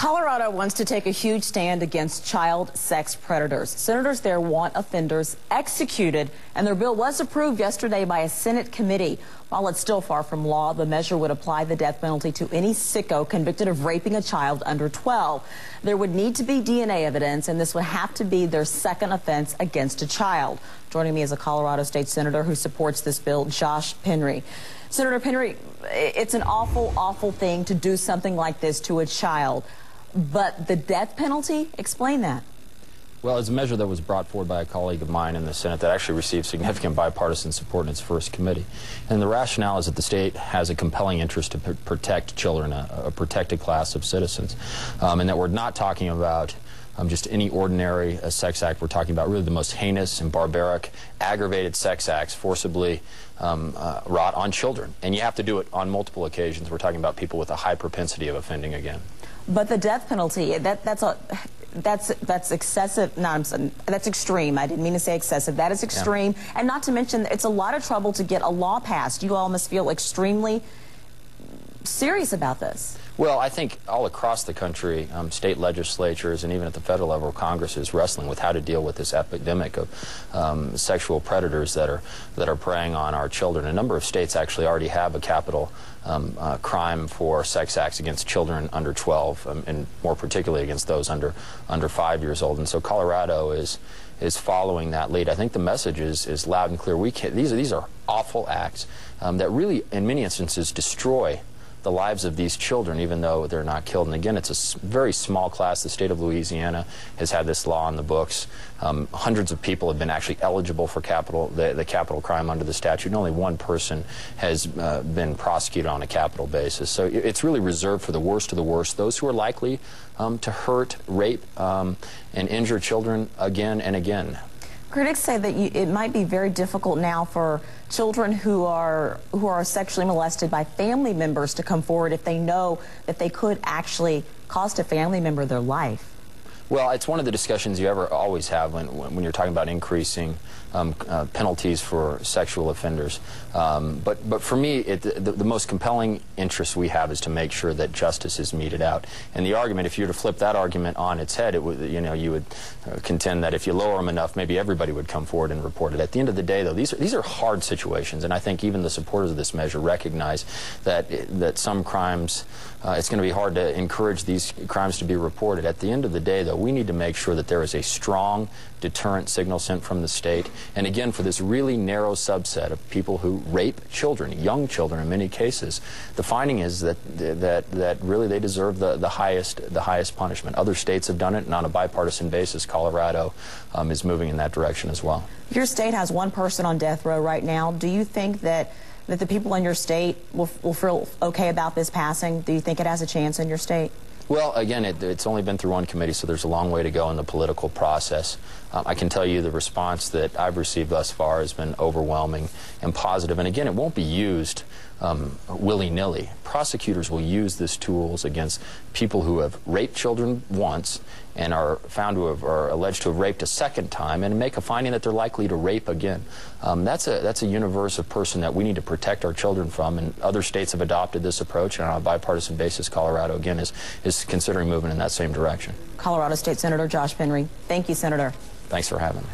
Colorado wants to take a huge stand against child sex predators. Senators there want offenders executed, and their bill was approved yesterday by a Senate committee. While it's still far from law, the measure would apply the death penalty to any sicko convicted of raping a child under 12. There would need to be DNA evidence, and this would have to be their second offense against a child. Joining me is a Colorado state senator who supports this bill, Josh Penry. Senator Penry, it's an awful, awful thing to do something like this to a child. But the death penalty? Explain that. Well, it's a measure that was brought forward by a colleague of mine in the Senate that actually received significant bipartisan support in its first committee. And the rationale is that the state has a compelling interest to protect children, a protected class of citizens, and that we're not talking about just any ordinary sex act. We're talking about really the most heinous and barbaric, aggravated sex acts forcibly wrought on children. And you have to do it on multiple occasions. We're talking about people with a high propensity of offending again. But the death penalty, that's excessive. No, that's extreme. I didn't mean to say excessive. That is extreme. Yeah. And not to mention, it's a lot of trouble to get a law passed. You all must feel extremely serious about this. Well, I think all across the country, state legislatures and even at the federal level, Congress is wrestling with how to deal with this epidemic of sexual predators that are preying on our children. A number of states actually already have a capital crime for sex acts against children under 12, and more particularly against those under 5 years old. And so Colorado is following that lead. I think the message is loud and clear. These are awful acts that really, in many instances, destroy the lives of these children, even though they're not killed. And again, it's a very small class. The state of Louisiana has had this law on the books. Hundreds of people have been actually eligible for the capital crime under the statute, and only one person has been prosecuted on a capital basis. So it's really reserved for the worst of the worst, those who are likely to hurt, rape, and injure children again and again. Critics say that it might be very difficult now for children who are sexually molested by family members to come forward if they know that they could actually cost a family member their life. Well, it's one of the discussions you always have when you're talking about increasing penalties for sexual offenders. But for me, the most compelling interest we have is to make sure that justice is meted out. And the argument, if you were to flip that argument on its head, you would contend that if you lower them enough, maybe everybody would come forward and report it. At the end of the day, though, these are hard situations, and I think even the supporters of this measure recognize that some crimes, it's going to be hard to encourage these crimes to be reported. At the end of the day, though, we need to make sure that there is a strong deterrent signal sent from the state. And again, for this really narrow subset of people who rape children, young children in many cases, the finding is that really they deserve the highest punishment. Other states have done it, and on a bipartisan basis, Colorado is moving in that direction as well. Your state has one person on death row right now. Do you think that the people in your state will feel okay about this passing? Do you think it has a chance in your state? Well, again, it's only been through one committee, so there's a long way to go in the political process. I can tell you the response that I've received thus far has been overwhelming and positive. And again, it won't be used willy-nilly. Prosecutors will use these tools against people who have raped children once and are found to have, or alleged to have raped a second time, and make a finding that they're likely to rape again. That's a universe of person that we need to protect our children from, and other states have adopted this approach, and on a bipartisan basis, Colorado, again, is considering moving in that same direction. Colorado State Senator Josh Penry. Thank you, Senator. Thanks for having me.